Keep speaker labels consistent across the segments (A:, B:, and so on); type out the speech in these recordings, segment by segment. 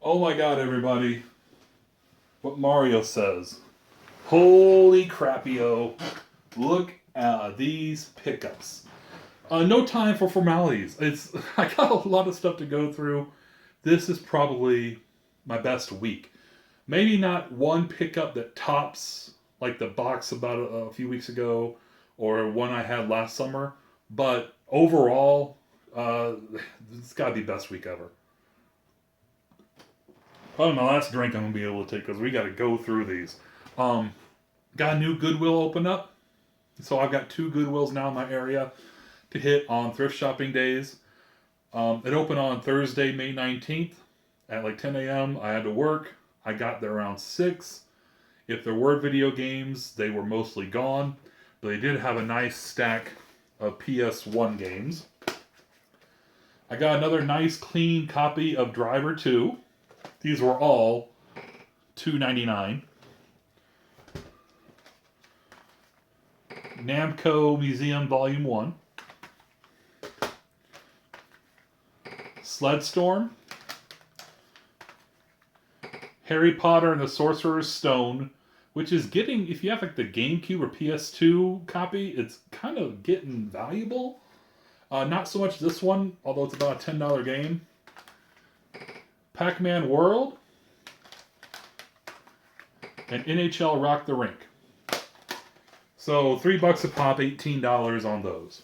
A: Oh my god, everybody. What Mario says. Holy crapio. Look at these pickups. No time for formalities. I got a lot of stuff to go through. This is probably my best week. Maybe not one pickup that tops like the box about a few weeks ago or one I had last summer, but overall, it's got to be best week ever. Probably my last drink I'm gonna be able to take because we got to go through these. Um, got a new Goodwill open up, so I've got two Goodwills now in my area to hit on thrift shopping days. It opened on Thursday, May 19th at like 10 a.m. I had to work. I got there around 6. If there were video games, they were mostly gone, but they did have a nice stack of PS1 games. I got another nice clean copy of Driver 2. These were all $2.99. Namco Museum Volume 1. Sledstorm. Harry Potter and the Sorcerer's Stone, which is getting, if you have like the GameCube or PS2 copy, it's kind of getting valuable. Not so much this one, although it's about a $10 game. Pac Man World and NHL Rock the Rink. So $3 a pop, $18 on those.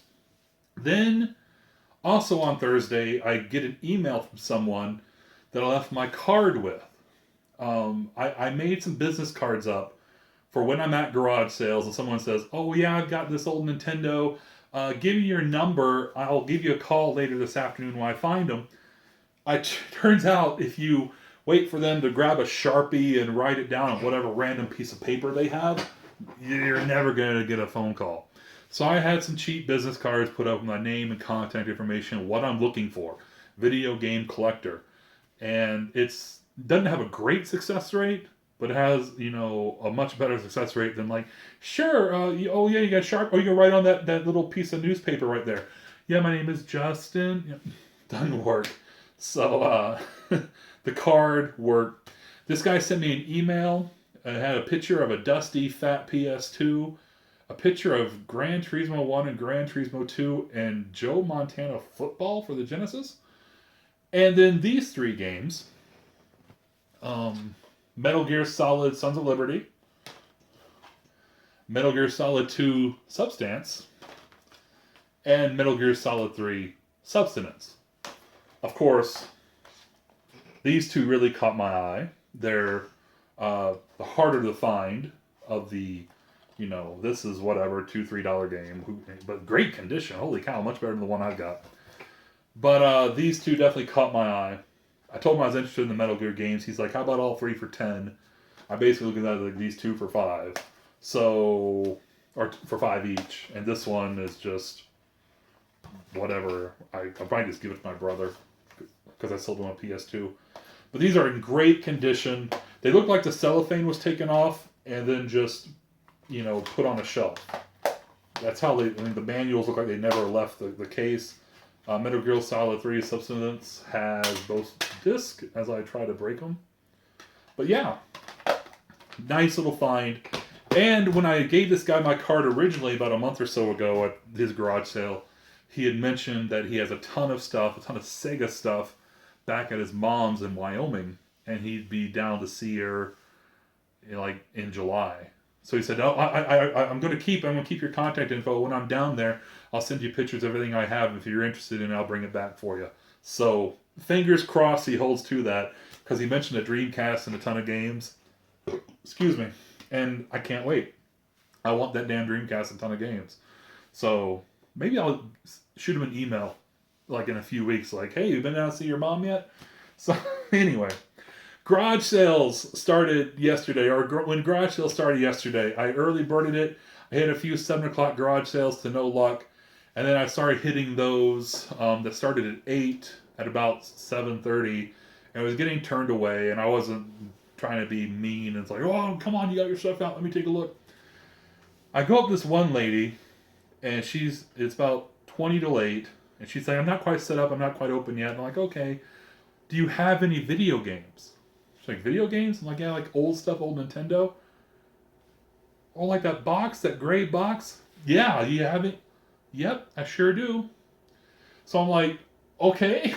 A: Then, also on Thursday, I get an email from someone that I left my card with. I made some business cards up for when I'm at garage sales and someone says, "Oh yeah, I've got this old Nintendo. Give me your number. I'll give you a call later this afternoon when I find them." Turns out if you wait for them to grab a Sharpie and write it down on whatever random piece of paper they have, you're never going to get a phone call. So I had some cheap business cards put up with my name and contact information, what I'm looking for, video game collector, and it's doesn't have a great success rate, but it has a much better success rate than like, sure, oh yeah, you got sharp, oh you can write on that little piece of newspaper right there. Yeah, my name is Justin. Yeah, doesn't work. So the card worked. This guy sent me an email. It had a picture of a dusty fat PS2, a picture of Gran Turismo 1 and Gran Turismo 2, and Joe Montana football for the Genesis. And then these three games, Metal Gear Solid Sons of Liberty, Metal Gear Solid 2 Substance, and Metal Gear Solid 3 Substance. Of course, these two really caught my eye. They're the harder to find of the, this is whatever, $2, $3 game, but great condition. Holy cow, much better than the one I've got. But these two definitely caught my eye. I told him I was interested in the Metal Gear games. He's like, "How about all three for 10?" I basically looked at like these two for 5, so or for 5 each, and this one is just whatever. I'll probably just give it to my brother because I sold him a PS2. But these are in great condition. They look like the cellophane was taken off and then just put on a shelf. That's how the manuals look like they never left the case. Metal Gear Solid 3 Substance has both discs as I try to break them. But yeah, nice little find. And when I gave this guy my card originally about a month or so ago at his garage sale, he had mentioned that he has a ton of stuff, a ton of Sega stuff back at his mom's in Wyoming, and he'd be down to see her in July. So he said, "Oh, I'm going to keep your contact info. When I'm down there, I'll send you pictures of everything I have. If you're interested in it, I'll bring it back for you." So fingers crossed he holds to that because he mentioned a Dreamcast and a ton of games. Excuse me, and I can't wait. I want that damn Dreamcast and a ton of games. So maybe I'll shoot him an email like in a few weeks, like, "Hey, you been down to see your mom yet?" So anyway, garage sales started yesterday, or when garage sales started yesterday, I early birded it. I hit a few 7 o'clock garage sales to no luck, and then I started hitting those that started at 8 at about 7:30, and I was getting turned away, and I wasn't trying to be mean. And it's like, "Oh, come on, you got your stuff out. Let me take a look." I go up to this one lady, and it's about 20 to 8, and she's like, "I'm not quite set up. I'm not quite open yet." And I'm like, "Okay. do you have any video games? She's like, video games? I'm like, yeah, like old stuff, old Nintendo. Oh, like that box, that gray box? Yeah, you haven't? Yep, I sure do. So I'm like, okay.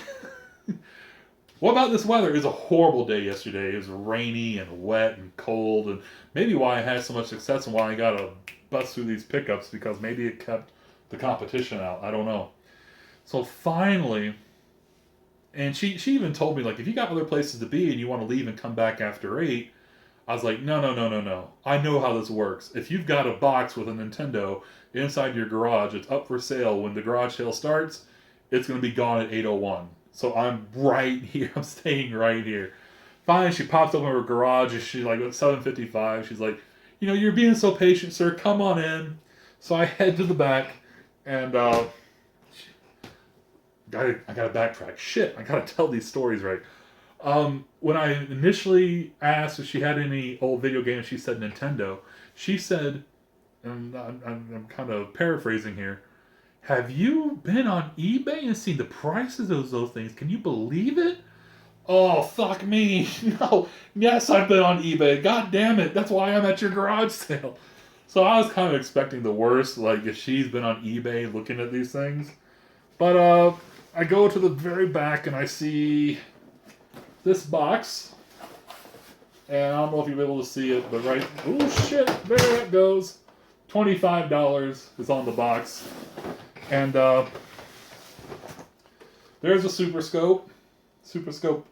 A: What about this weather? It was a horrible day yesterday. It was rainy and wet and cold, and maybe why I had so much success and why I got to bust through these pickups, because maybe it kept the competition out. I don't know. So finally, and she even told me, like, if you got other places to be and you want to leave and come back after 8, I was like, no, no, no, no, no. I know how this works. If you've got a box with a Nintendo inside your garage, it's up for sale. When the garage sale starts, it's going to be gone at 8:01. So I'm right here. I'm staying right here. Finally, she pops up in her garage, and she's like, at 7:55, she's like, you're being so patient, sir. Come on in. So I head to the back, and I gotta backtrack. Shit, I gotta tell these stories right. When I initially asked if she had any old video games, she said Nintendo. She said, and I'm kind of paraphrasing here, have you been on eBay and seen the prices of those things? Can you believe it? Oh, fuck me. No. Yes, I've been on eBay. God damn it. That's why I'm at your garage sale. So I was kind of expecting the worst, like if she's been on eBay looking at these things. But I go to the very back and I see this box. And I don't know if you'll be able to see it, but right... Oh, shit. There it goes. $25 is on the box. And there's a Super Scope. Super Scope.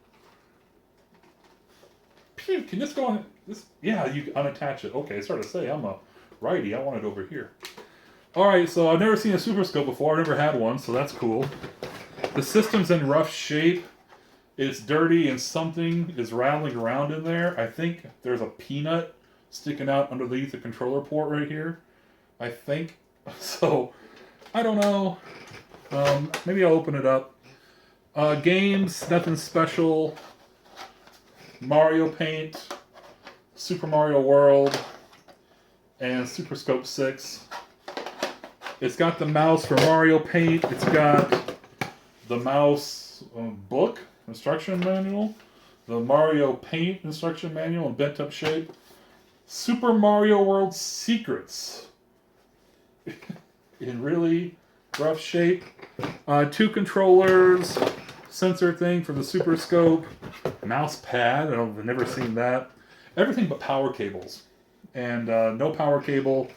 A: Pew, can this go on? This? Yeah, you unattach it. Okay, I started to say, I'm a righty. I want it over here. Alright, so I've never seen a Super Scope before. I've never had one, so that's cool. The system's in rough shape. It's dirty and something is rattling around in there. I think there's a peanut sticking out underneath the controller port right here. I think. So, I don't know. Maybe I'll open it up. Games, nothing special. Mario Paint, Super Mario World, and Super Scope 6. It's got the mouse for Mario Paint. It's got the mouse book, instruction manual, the Mario Paint instruction manual in bent up shape, Super Mario World Secrets in really rough shape, 2 controllers, sensor thing for the Super Scope, mouse pad, I've never seen that, everything but power cables, and no power cable.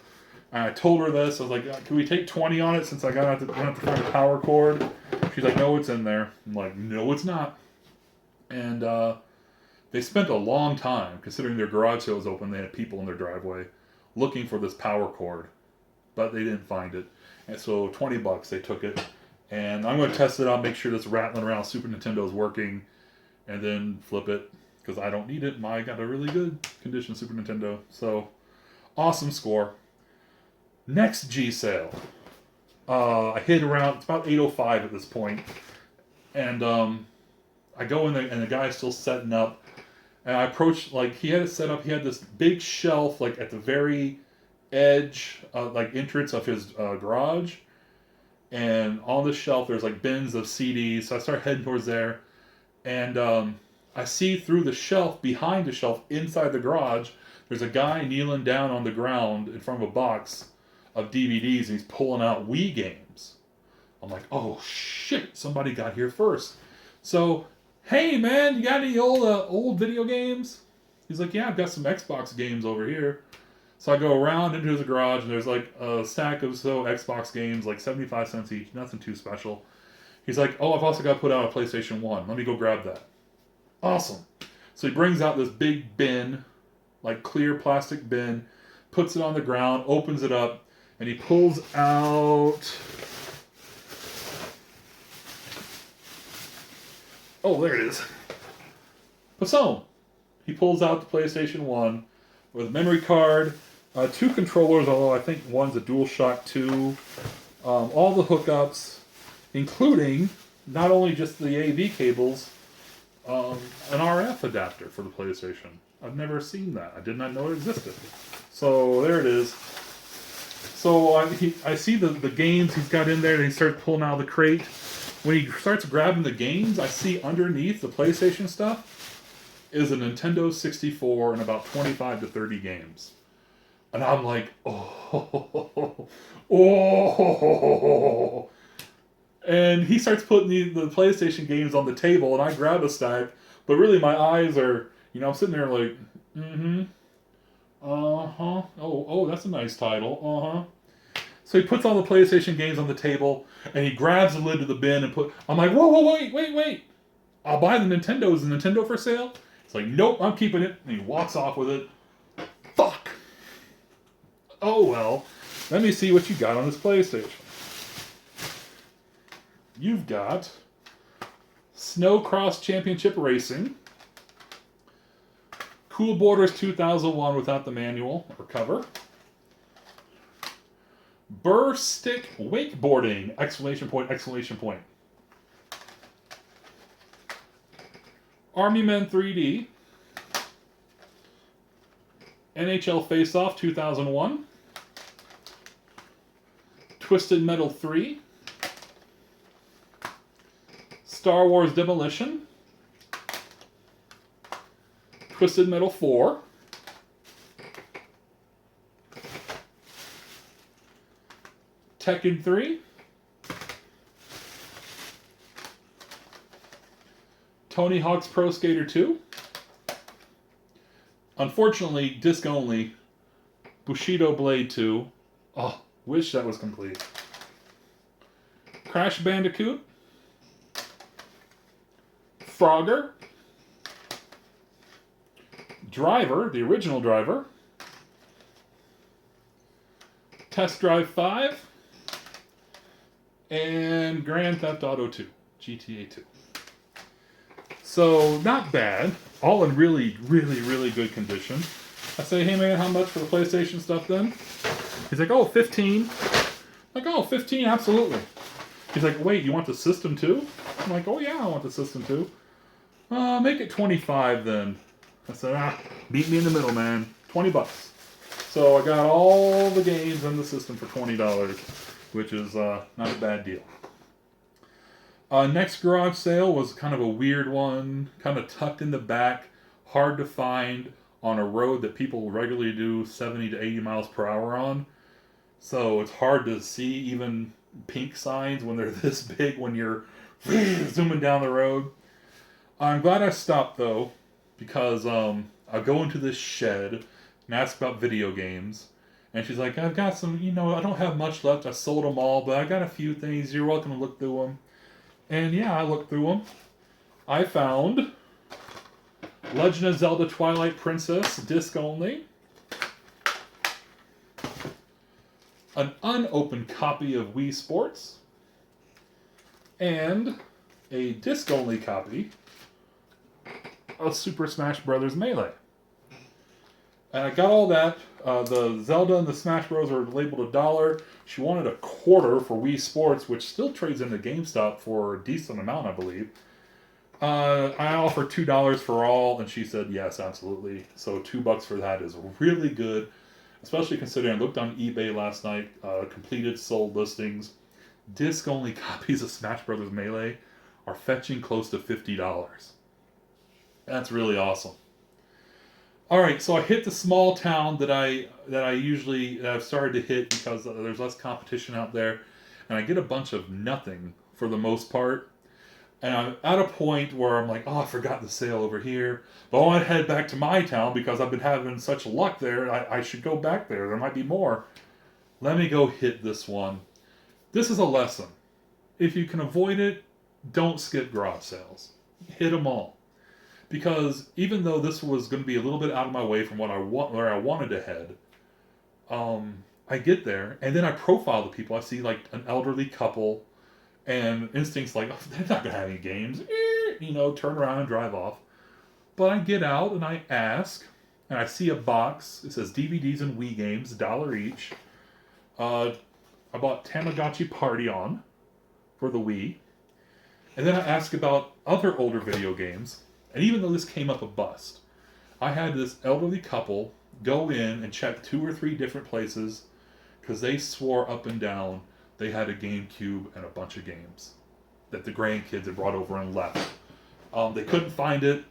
A: I told her this. I was like, can we take 20 on it since I got to find a power cord? She's like, no, it's in there. I'm like, no, it's not. And they spent a long time, considering their garage sale was open, they had people in their driveway looking for this power cord, but they didn't find it. And so $20, they took it. And I'm going to test it out, make sure this rattling around Super Nintendo is working, and then flip it, because I don't need it. I got a really good condition Super Nintendo. So, awesome score. Next G sale. I hit around, it's about 8:05 at this point, and I go in there, and the guy's still setting up, and I approach, like, he had it set up, he had this big shelf, like, at the very edge, like, entrance of his garage, and on the shelf, there's, like, bins of CDs, so I start heading towards there, and I see through the shelf, behind the shelf, inside the garage, there's a guy kneeling down on the ground in front of a box of DVDs, and he's pulling out Wii games. I'm like, oh shit, somebody got here first. So, hey man, you got any old video games? He's like, yeah, I've got some Xbox games over here. So I go around into his garage, and there's like a stack of Xbox games, like 75 cents each, nothing too special. He's like, oh, I've also got to put out a PlayStation 1. Let me go grab that. Awesome. So he brings out this big bin, like clear plastic bin, puts it on the ground, opens it up, and he pulls out... Oh, there it is. Pasone. He pulls out the PlayStation 1 with a memory card, 2 controllers, although I think one's a DualShock 2, all the hookups, including not only just the AV cables, an RF adapter for the PlayStation. I've never seen that. I did not know it existed. So there it is. So I see the games he's got in there, and he starts pulling out of the crate. when he starts grabbing the games, I see underneath the PlayStation stuff is a Nintendo 64 and about 25 to 30 games. And I'm like, oh, oh. And he starts putting the PlayStation games on the table, and I grab a stack, but really my eyes are, I'm sitting there like, mm-hmm, uh-huh, oh, that's a nice title, uh-huh. So he puts all the PlayStation games on the table, and he grabs the lid to the bin and I'm like, whoa, wait. I'll buy the Nintendo. Is the Nintendo for sale? It's like, nope, I'm keeping it. And he walks off with it. Fuck. Oh, well. Let me see what you got on this PlayStation. You've got Snowcross Championship Racing, Cool Borders 2001 without the manual or cover, Burr Stick Wakeboarding! Exclamation point, exclamation point. Army Men 3D, NHL Face Off 2001, Twisted Metal 3, Star Wars Demolition, Twisted Metal 4, Tekken 3, Tony Hawk's Pro Skater 2, unfortunately, disc only, Bushido Blade 2. Oh, wish that was complete. Crash Bandicoot, Frogger, Driver, the original Driver, Test Drive 5, and Grand Theft Auto 2, GTA 2. So, not bad. All in really, really, really good condition. I say, hey man, how much for the PlayStation stuff then? He's like, oh, 15. I'm like, oh, 15, absolutely. He's like, wait, you want the system too? I'm like, oh yeah, I want the system too. Make it 25 then. I said, beat me in the middle, man. $20. So I got all the games in the system for $20, which is not a bad deal. Next garage sale was kind of a weird one, kind of tucked in the back, hard to find on a road that people regularly do 70 to 80 miles per hour on. So it's hard to see even pink signs when they're this big when you're zooming down the road. I'm glad I stopped though, because I go into this shed and ask about video games. And she's like, I've got some, I don't have much left. I sold them all, but I got a few things. You're welcome to look through them. And yeah, I looked through them. I found Legend of Zelda Twilight Princess, disc only. An unopened copy of Wii Sports. And a disc only copy of Super Smash Bros. Melee. And I got all that. The Zelda and the Smash Bros. Are labeled $1. She wanted a quarter for Wii Sports, which still trades into GameStop for a decent amount, I believe. I offered $2 for all, and she said yes, absolutely. So $2 for that is really good, especially considering I looked on eBay last night, completed sold listings. Disc-only copies of Smash Bros. Melee are fetching close to $50. That's really awesome. All right, so I hit the small town that I've started to hit because there's less competition out there, and I get a bunch of nothing for the most part. And I'm at a point where I'm like, oh, I forgot the sale over here, but I want to head back to my town because I've been having such luck there. I should go back there. There might be more. Let me go hit this one. This is a lesson. If you can avoid it, don't skip garage sales. Hit them all. Because even though this was going to be a little bit out of my way from where I wanted to head, I get there and then I profile the people. I see like an elderly couple, and instincts like, oh, they're not going to have any games. Turn around and drive off. But I get out and I ask, and I see a box. It says DVDs and Wii games, $1 each. I bought Tamagotchi Party On for the Wii. And then I ask about other older video games. And even though this came up a bust, I had this elderly couple go in and check 2 or 3 different places because they swore up and down they had a GameCube and a bunch of games. that the grandkids had brought over and left. They couldn't find it.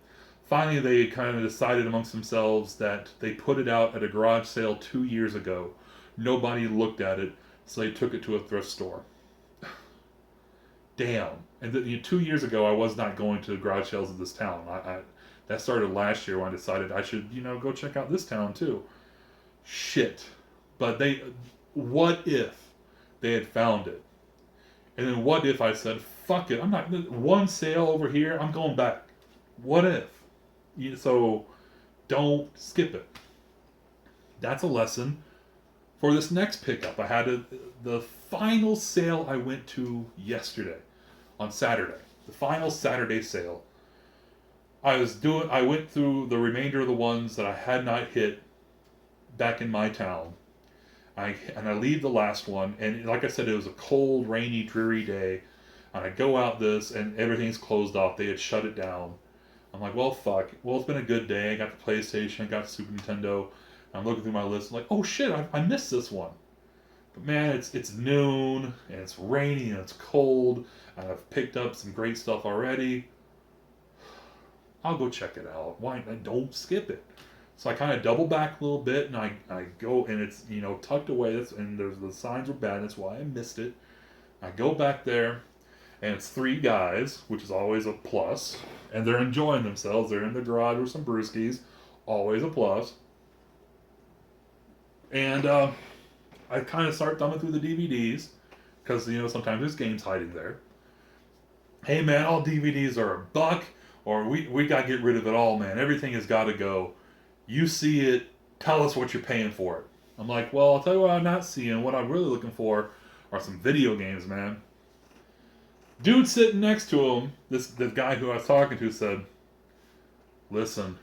A: Finally, they kind of decided amongst themselves that they put it out at a garage sale 2 years ago. Nobody looked at it, so they took it to a thrift store. Damn. And 2 years ago, I was not going to garage sales of this town. That started last year when I decided I should, go check out this town too. Shit. But what if they had found it? And then what if I said, fuck it, I'm not, one sale over here, I'm going back. What if? So don't skip it. That's a lesson for this next pickup. I had the final sale I went to yesterday, on Saturday. The final Saturday sale. I went through the remainder of the ones that I had not hit back in my town. I leave the last one, and like I said, it was a cold, rainy, dreary day. And I go out this, and everything's closed off. They had shut it down. I'm like, well, fuck. Well, it's been a good day. I got the PlayStation, I got the Super Nintendo. I'm looking through my list. I'm like, oh shit, I missed this one. But man, it's noon, and it's rainy, and it's cold, and I've picked up some great stuff already. I'll go check it out. Why? Don't skip it. So I kind of double back a little bit, and I go, and it's, tucked away, and the signs were bad, that's why I missed it. I go back there, and it's three guys, which is always a plus, and they're enjoying themselves. They're in the garage with some brewskis, always a plus. And I kind of start thumbing through the DVDs, because, sometimes there's games hiding there. Hey man, all DVDs are $1, or we got to get rid of it all, man. Everything has got to go. You see it, tell us what you're paying for it. I'm like, well, I'll tell you what I'm not seeing. What I'm really looking for are some video games, man. Dude sitting next to him, the guy who I was talking to said, listen,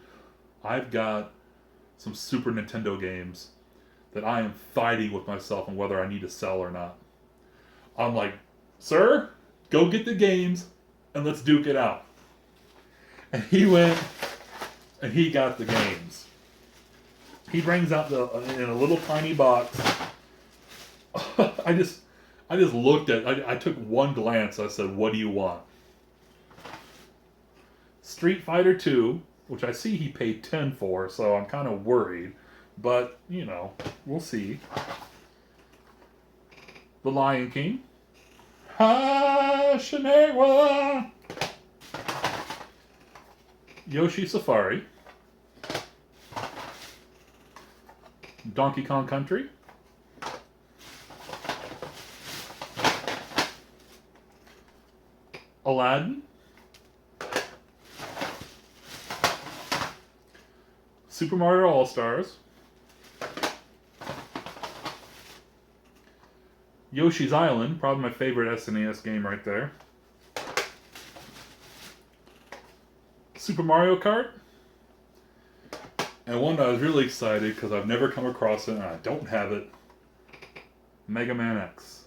A: I've got some Super Nintendo games that I am fighting with myself on whether I need to sell or not. I'm like, sir, go get the games and let's duke it out. And he went and he got the games. He brings out in a little tiny box. I just looked at. I took one glance. I said, "What do you want?" Street Fighter 2, which I see he paid $10 for, so I'm kind of worried. But we'll see. The Lion King. Ha Shanawa. Yoshi Safari. Donkey Kong Country. Aladdin. Super Mario All-Stars. Yoshi's Island, probably my favorite SNES game right there. Super Mario Kart. And one that I was really excited because I've never come across it and I don't have it. Mega Man X.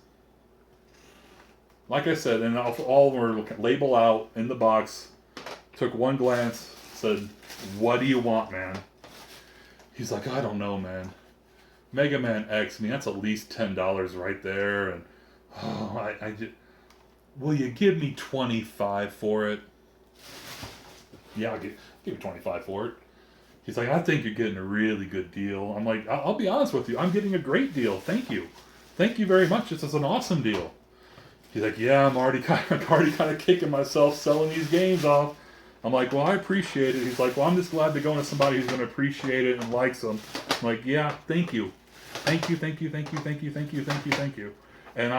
A: Like I said, and all of them were labeled out in the box. Took one glance, said, "What do you want, man?" He's like, "I don't know, man. Mega Man X, I mean, that's at least $10 right there." And I just, will you give me $25 for it? Yeah, I'll give you $25 for it. He's like, "I think you're getting a really good deal." I'm like, I'll be honest with you. I'm getting a great deal. Thank you. Thank you very much. This is an awesome deal. He's like, "Yeah, I'm already kind of kicking myself selling these games off." I'm like, "Well, I appreciate it." He's like, "Well, I'm just glad to go into somebody who's going to appreciate it and likes them." I'm like, "Yeah, thank you. Thank you, thank you, thank you, thank you, thank you, thank you, thank you." And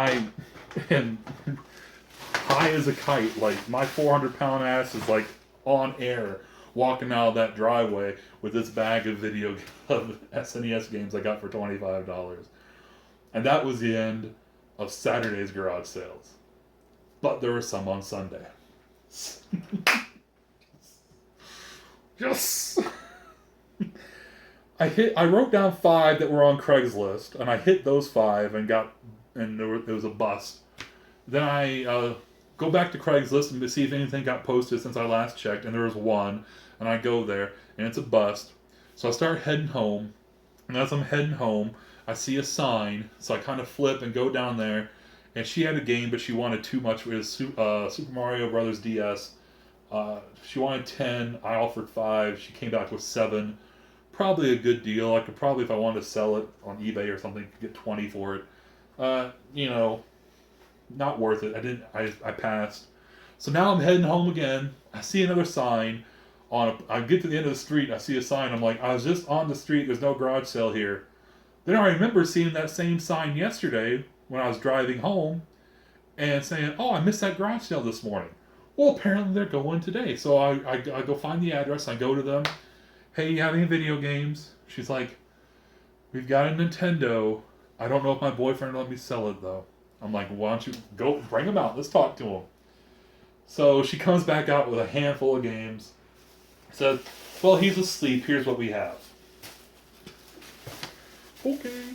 A: high as a kite, like my 400-pound ass is like on air, walking out of that driveway with this bag of SNES games I got for $25. And that was the end of Saturday's garage sales. But there were some on Sunday. Yes! I wrote down 5 that were on Craigslist, and I hit those 5 and there was a bust. Then I go back to Craigslist and see if anything got posted since I last checked, and there was one, and I go there, and it's a bust. So I start heading home, and as I'm heading home, I see a sign, so I kind of flip and go down there, and she had a game, but she wanted too much. It was Super Mario Brothers DS. She wanted 10. I offered 5. She came back with 7. Probably a good deal. I could probably, if I wanted to sell it on eBay or something, get 20 for it. You know, not worth it. I didn't. I passed. So now I'm heading home again. I see another sign. I get to the end of the street. I see a sign. I'm like, I was just on the street. There's no garage sale here. Then I remember seeing that same sign yesterday when I was driving home, and saying, "Oh, I missed that garage sale this morning." Well, apparently they're going today. So I go find the address. I go to them. Hey, you have any video games? She's like, "We've got a Nintendo. I don't know if my boyfriend will let me sell it though." I'm like, "Why don't you go bring him out? Let's talk to him." So she comes back out with a handful of games. Says, "Well, he's asleep. Here's what we have." Okay.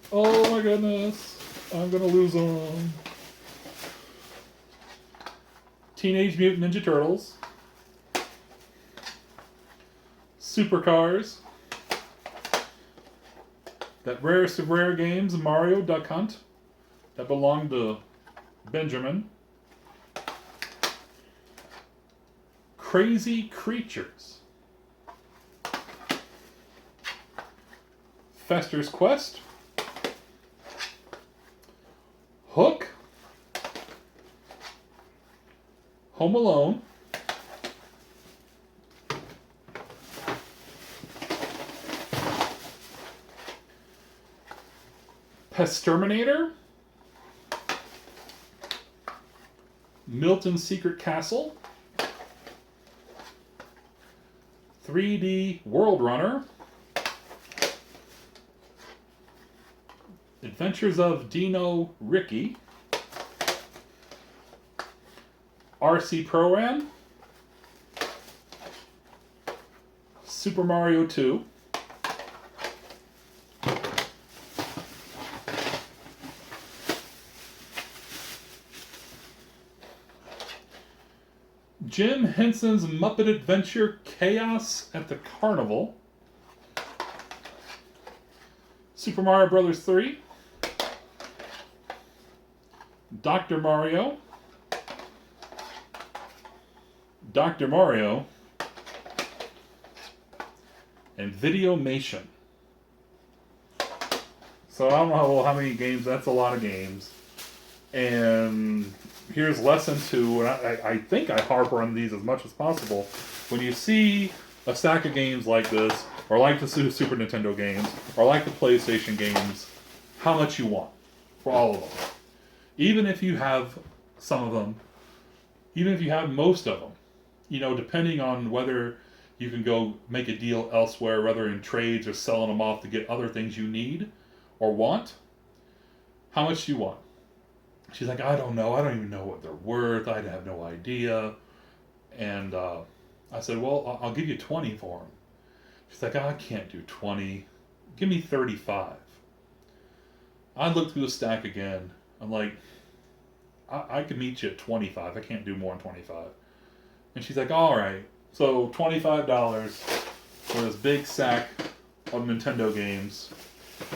A: Oh my goodness. I'm gonna lose them. Teenage Mutant Ninja Turtles. Supercars. That rarest of rare games, Mario Duck Hunt. That belonged to Benjamin. Crazy Creatures. Fester's Quest. Hook. Home Alone. Pesterminator. Milton's Secret Castle. 3D World Runner. Adventures of Dino Ricky. RC Pro-Am. Super Mario 2. Jim Henson's Muppet Adventure Chaos at the Carnival. Super Mario Brothers 3. Dr. Mario. Dr. Mario. And Videomation. So I don't know how many games. That's a lot of games. And here's lesson 2. And I think I harp on these as much as possible. When you see a stack of games like this, or like the Super Nintendo games, or like the PlayStation games, how much you want for all of them. Even if you have some of them, even if you have most of them, you know, depending on whether you can go make a deal elsewhere, whether in trades or selling them off to get other things you need or want, how much do you want? She's like, I don't know. I don't even know what they're worth. I have no idea. And I said, well, I'll give you 20 for them. She's like, I can't do 20. Give me 35. I looked through the stack again. I'm like, I could meet you at 25. I can't do more than 25. And she's like, all right. So $25 for this big sack of Nintendo games.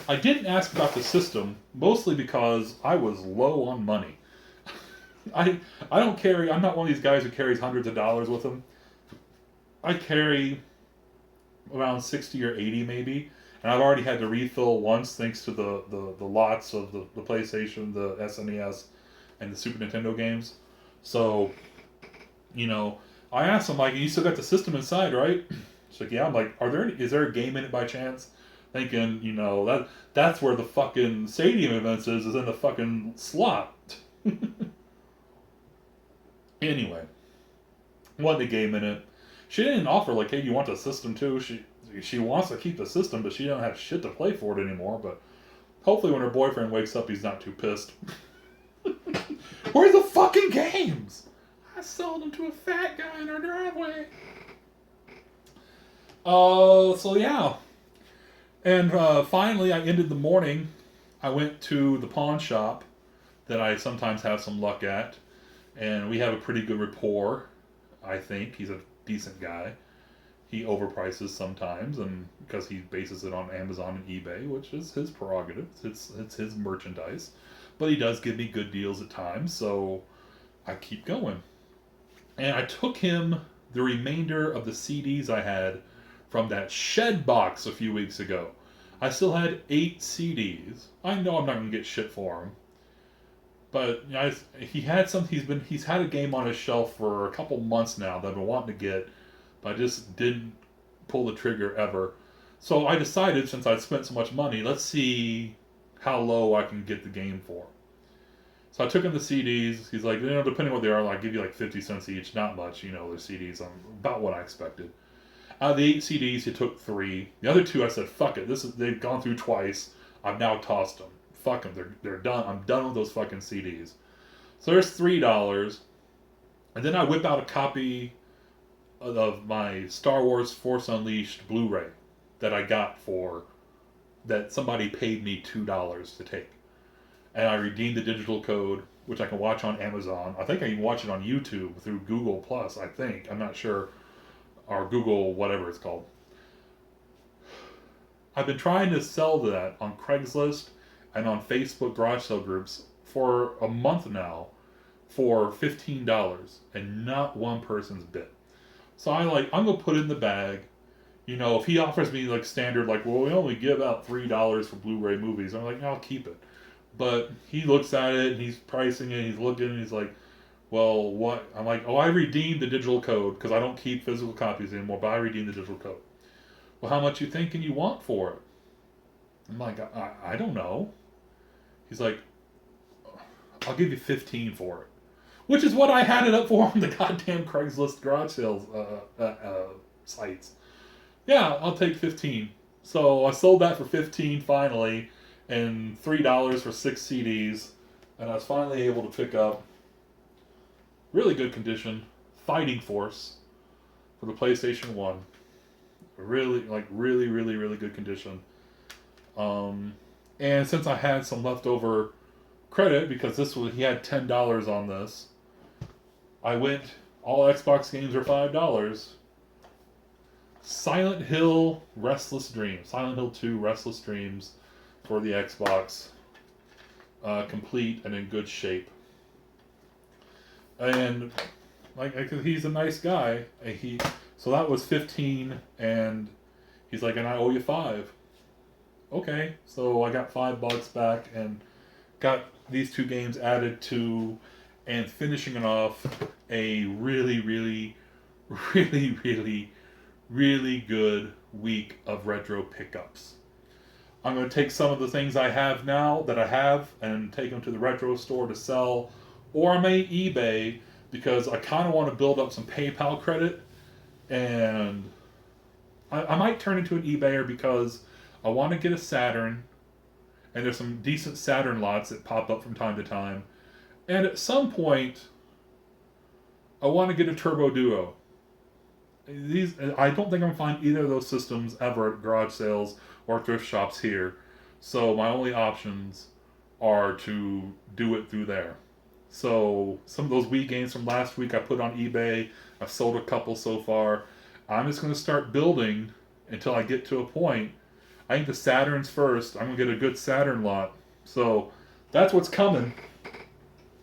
A: I didn't ask about the system, mostly because I was low on money. I don't carry, I'm not one of these guys who carries hundreds of dollars with them. I carry around 60 or 80 maybe. And I've already had to refill once thanks to the lots of the PlayStation, the SNES, and the Super Nintendo games. So, you know, I asked him, like, you still got the system inside, right? She's like, yeah. I'm like, is there a game in it by chance? Thinking, you know, that's where the fucking stadium events is in the fucking slot. Anyway, wasn't a game in it. She didn't offer, like, hey, you want the system too? She wants to keep the system, but she don't have shit to play for it anymore. But hopefully when her boyfriend wakes up, he's not too pissed. Where's the fucking games? I sold them to a fat guy in our driveway. So yeah. And finally, I ended the morning. I went to the pawn shop that I sometimes have some luck at. And we have a pretty good rapport, I think. He's a decent guy. He overprices sometimes, and because he bases it on Amazon and eBay, which is his prerogative. It's his merchandise, but he does give me good deals at times, so I keep going. And I took him the remainder of the CDs I had from that shed box a few weeks ago. I still had 8 CDs. I know I'm not gonna get shit for them, but you know, he had some. He's had a game on his shelf for a couple months now that I've been wanting to get, but I just didn't pull the trigger ever. So I decided, since I'd spent so much money, let's see how low I can get the game for. So I took him the CDs. He's like, depending on what they are, I'll give you like 50 cents each. Not much, they're CDs. About what I expected. Out of the 8 CDs, he took 3. The other 2, I said, fuck it. They've gone through twice. I've now tossed them. Fuck them. They're done. I'm done with those fucking CDs. So there's $3. And then I whip out a copy of my Star Wars Force Unleashed Blu-ray that I got that somebody paid me $2 to take. And I redeemed the digital code, which I can watch on Amazon. I think I can watch it on YouTube through Google Plus, I think. I'm not sure. Or Google, whatever it's called. I've been trying to sell that on Craigslist and on Facebook garage sale groups for a month now for $15, and not one person's bit. So I'm gonna put it in the bag. If he offers me like standard, like, well, we only give out $3 for Blu-ray movies, I'm like, I'll keep it. But he looks at it and he's pricing it, he's looking, and he's like, well, what? I'm like, I redeemed the digital code because I don't keep physical copies anymore, but I redeemed the digital code. Well, how much you thinking you want for it? I'm like, I don't know. He's like, I'll give you 15 for it, which is what I had it up for on the goddamn Craigslist garage sales sites. Yeah, I'll take 15. So I sold that for 15 finally, and $3 for 6 CDs, and I was finally able to pick up really good condition Fighting Force for the PlayStation 1. Really, really, really, really good condition. And since I had some leftover credit, because he had $10 on this, I went, all Xbox games are $5. Silent Hill Restless Dreams. Silent Hill 2 Restless Dreams for the Xbox. Complete and in good shape. And he's a nice guy. So that was 15, and he's like, and I owe you 5. Okay, so I got $5 back and got these 2 games added to, and finishing it off a really, really, really, really, really good week of retro pickups. I'm going to take some of the things I have now that I have and take them to the retro store to sell, or I may eBay, because I kind of want to build up some PayPal credit, and I might turn into an eBayer because I want to get a Saturn, and there's some decent Saturn lots that pop up from time to time, and at some point I want to get a Turbo Duo. I don't think I'm going to find either of those systems ever at garage sales or thrift shops here, so my only options are to do it through there. So some of those Wii games from last week I put on eBay. I've sold a couple so far. I'm just going to start building until I get to a point. I think the Saturn's first. I'm going to get a good Saturn lot. So that's what's coming.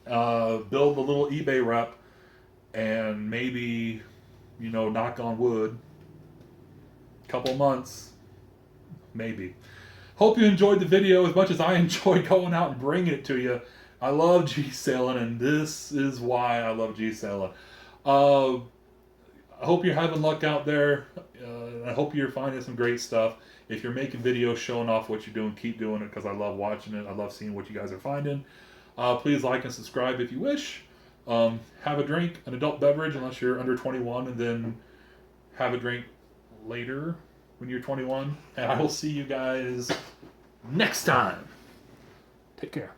A: Build a little eBay rep, and maybe, knock on wood, couple months, maybe. Hope you enjoyed the video as much as I enjoyed going out and bringing it to you. I love G-Sailing, and this is why I love G-Sailing. I hope you're having luck out there. I hope you're finding some great stuff. If you're making videos showing off what you're doing, keep doing it, because I love watching it. I love seeing what you guys are finding. Please like and subscribe if you wish. Have a drink, an adult beverage, unless you're under 21, and then have a drink later when you're 21. And I will see you guys next time. Take care.